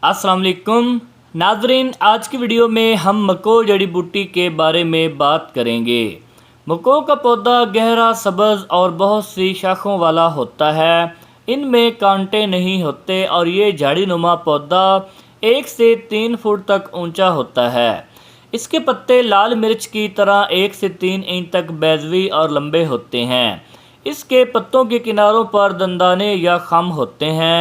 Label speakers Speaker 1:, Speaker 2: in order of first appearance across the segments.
Speaker 1: अस्सलाम वालेकुम नाजरीन, आज की वीडियो में हम मको जड़ी बूटी के बारे में बात करेंगे। मको का पौधा गहरा सब्ज़ और बहुत सी शाखों वाला होता है। इनमें कांटे नहीं होते और ये झाड़ीनुमा पौधा 1 से 3 फुट तक ऊंचा होता है। इसके पत्ते लाल मिर्च की तरह 1 से 3 इंच तक बैजवी और लंबे होते हैं। इसके पत्तों के किनारों पर दंदाने या खम होते हैं।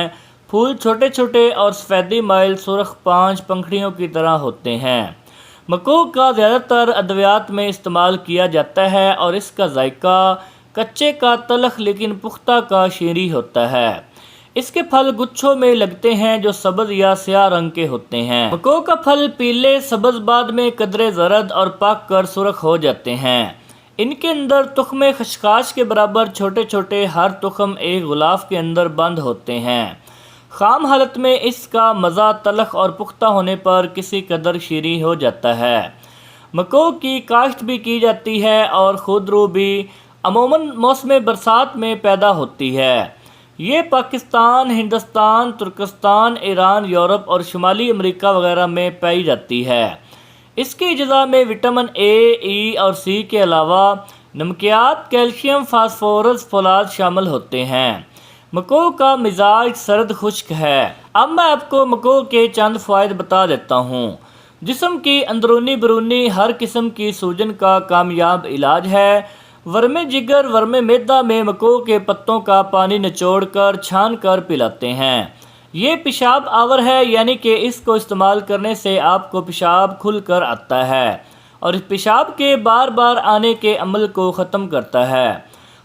Speaker 1: फूल छोटे छोटे और सफ़ेदी माइल सुर्ख 5 पंखड़ियों की तरह होते हैं। मको का ज़्यादातर अद्वियात में इस्तेमाल किया जाता है और इसका जायका कच्चे का तलख लेकिन पुख्ता का शीरी होता है। इसके फल गुच्छों में लगते हैं जो सब्ज़ या स्याह रंग के होते हैं। मको का फल पीले सब्ज़ बाद में कदरे जरद और पक कर सुर्ख हो जाते हैं। इनके अंदर तुख्मे खशखाश के बराबर छोटे छोटे हर तुख्म एक गुलाफ के अंदर बंद होते हैं। खाम हालत में इसका मज़ा तलख और पुख्ता होने पर किसी कदर शीरी हो जाता है। मको की काश्त भी की जाती है और खुदरू भी अमूमन मौसम बरसात में पैदा होती है। ये पाकिस्तान, हिंदुस्तान, तुर्कस्तान, ईरान, यूरोप और शुमाली अमेरिका वगैरह में पाई जाती है। इसकी अज़ा में विटामिन ए, ई और सी के अलावा नमकियात, कैल्शियम, फास्फोरस, फौलाद शामिल होते हैं। मको का मिजाज सर्द खुश्क है। अब मैं आपको मको के चंद फ़ायदे बता देता हूँ। जिस्म की अंदरूनी बरूनी हर किस्म की सूजन का कामयाब इलाज है। वर्मे जिगर, वर्मे मैदा में मको के पत्तों का पानी निचोड़ कर छान कर पिलाते हैं। ये पेशाब आवर है, यानी कि इसको इस्तेमाल करने से आपको पेशाब खुल कर आता है और पेशाब के बार बार आने के अमल को ख़त्म करता है।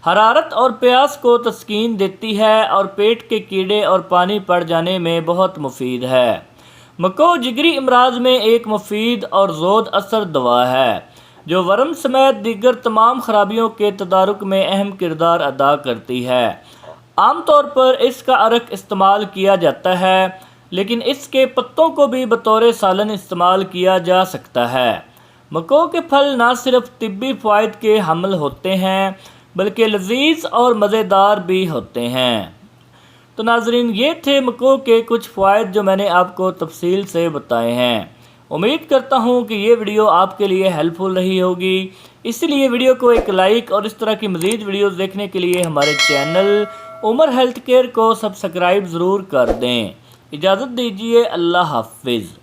Speaker 1: हरारत और प्यास को तस्कीन देती है और पेट के कीड़े और पानी पड़ जाने में बहुत मुफीद है। मको जिगरी अमराज में एक मुफीद और ज़ोद असर दवा है जो वर्म समेत दीगर तमाम खराबियों के तदारुक में अहम किरदार अदा करती है। आम तौर पर इसका अरक इस्तेमाल किया जाता है, लेकिन इसके पत्तों को भी बतौर सालन इस्तेमाल किया जा सकता है। मको के फल ना सिर्फ तिब्बी फ़वाइद के हामिल होते हैं बल्कि लजीज और मज़ेदार भी होते हैं। तो नाजरीन, ये थे मको के कुछ फ़वाइद जो मैंने आपको तफसील से बताए हैं। उम्मीद करता हूँ कि ये वीडियो आपके लिए हेल्पफुल रही होगी। इसलिए वीडियो को एक लाइक और इस तरह की मज़ीद वीडियोज़ देखने के लिए हमारे चैनल उमर हेल्थ केयर को सब्सक्राइब ज़रूर कर दें। इजाज़त दीजिए, अल्लाह हाफिज़।